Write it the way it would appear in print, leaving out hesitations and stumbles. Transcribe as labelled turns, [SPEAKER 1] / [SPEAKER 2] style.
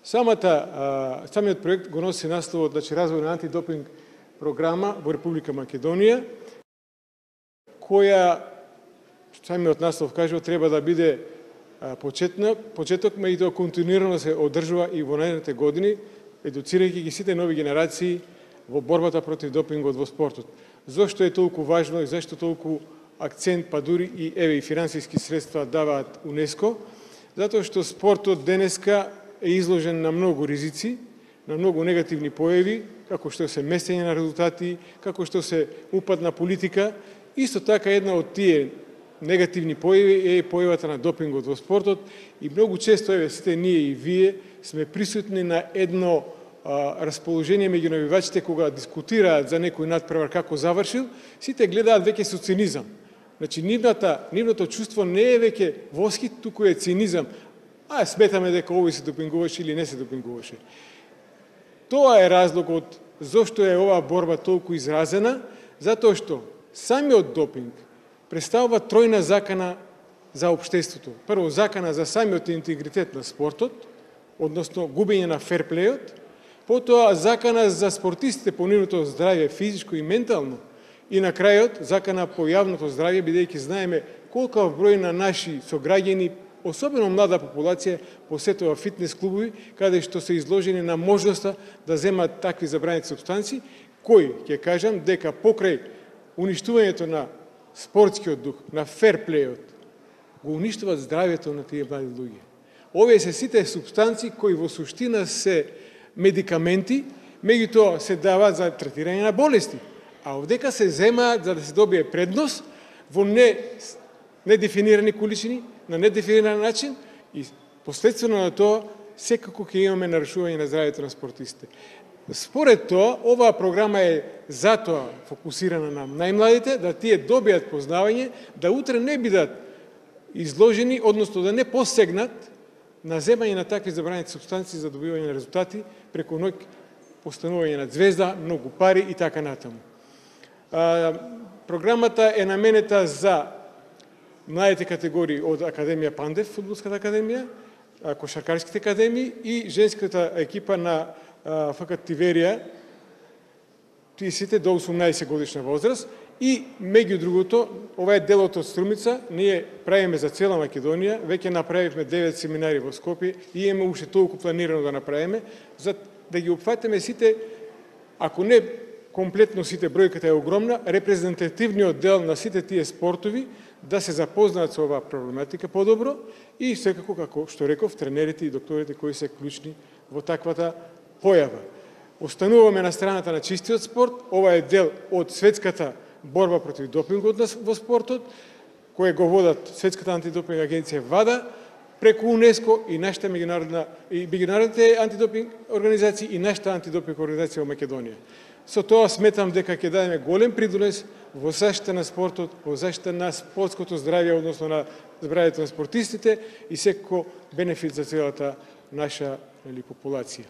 [SPEAKER 1] Самиот проект го носи насловот развој на антидопинг програма во Република Македонија, која, самиот наслов кажува, треба да биде почеток, меѓутоа континуирано се одржува и во наредните години, едуцирајќи ги сите нови генерации во борбата против допингот во спортот. Зошто е толку важно и зашто толку акцент, па дури и финансиски средства даваат УНЕСКО? Затоа што спортот денеска е изложен на многу ризици, на многу негативни појави, како што се местење на резултати, како што се упад на политика. Исто така една од тие негативни појави е појавата на допингот во спортот и многу често сите ние и вие сме присутни на едно расположение меѓу навивачите кога дискутираат за некој надпревар како завршил, сите гледаат веќе со цинизам. Значи нивното чувство не е веќе восхит, туку е цинизам. Сметаме дека овој се допингуваше или не се допингуваше. Тоа е разлогот зошто е оваа борба толку изразена, затоа што самиот допинг представува тројна закана за општеството. Прво, закана за самиот интегритет на спортот, односно губење на ферплејот, потоа закана за спортистите по нивното здравје физичко и ментално, и на крајот закана по јавното здравје, бидејќи знаеме колкав број на наши сограѓани, особено млада популација, посетува фитнес клубови, каде што се изложени на можноста да земат такви забранети супстанции, кои, ќе кажам, дека покрај уништувањето на спортскиот дух, на ферплејот, го уништуваат здравјето на тие млади луѓе. Овие се сите супстанции кои во суштина се медикаменти, меѓутоа се даваат за третирање на болести, а овдека се земаат за да се добие предност во недефинирани количини, на недефиниран начин и последствено на тоа секако ќе имаме нарушување на здравјето на спортистите. Според тоа, оваа програма е затоа фокусирана на најмладите, да тие добијат познавање, да утре не бидат изложени, односно да не посегнат на земање на такви забранети супстанции за добивање на резултати, преку ноќ постанување на звезда, многу пари и така натаму. Програмата е наменета за младите категории од Академија Пандев, фудбалската академија, кошаркарските академии и женската екипа на ФК Тиверија, тие сите до 18 годишна возраст. И меѓу другото, ова е делот од Струмица, ние правиме за цела Македонија, веќе направивме 9 семинари во Скопје и имаме уште толку планирано да направиме, за да ги опфатиме сите, ако не комплетно сите, бројката е огромна, репрезентативниот дел на сите тие спортови, да се запознаат со оваа проблематика подобро и секако, како што реков, тренерите и докторите кои се клучни во таквата појава. Остануваме на страната на чистиот спорт, ова е дел од светската борба против допингот во спортот, кој го водат Светската антидопинг агенција ВАДА, преку УНЕСКО и нашите меѓународните антидопинг организации и нашата антидопинг организација во Македонија. Со тоа сметам дека ќе дадеме голем придонес во заштита на спортот, во заштита на спортското здравје, односно на здравјето на спортистите и секако бенефит за целата наша популација.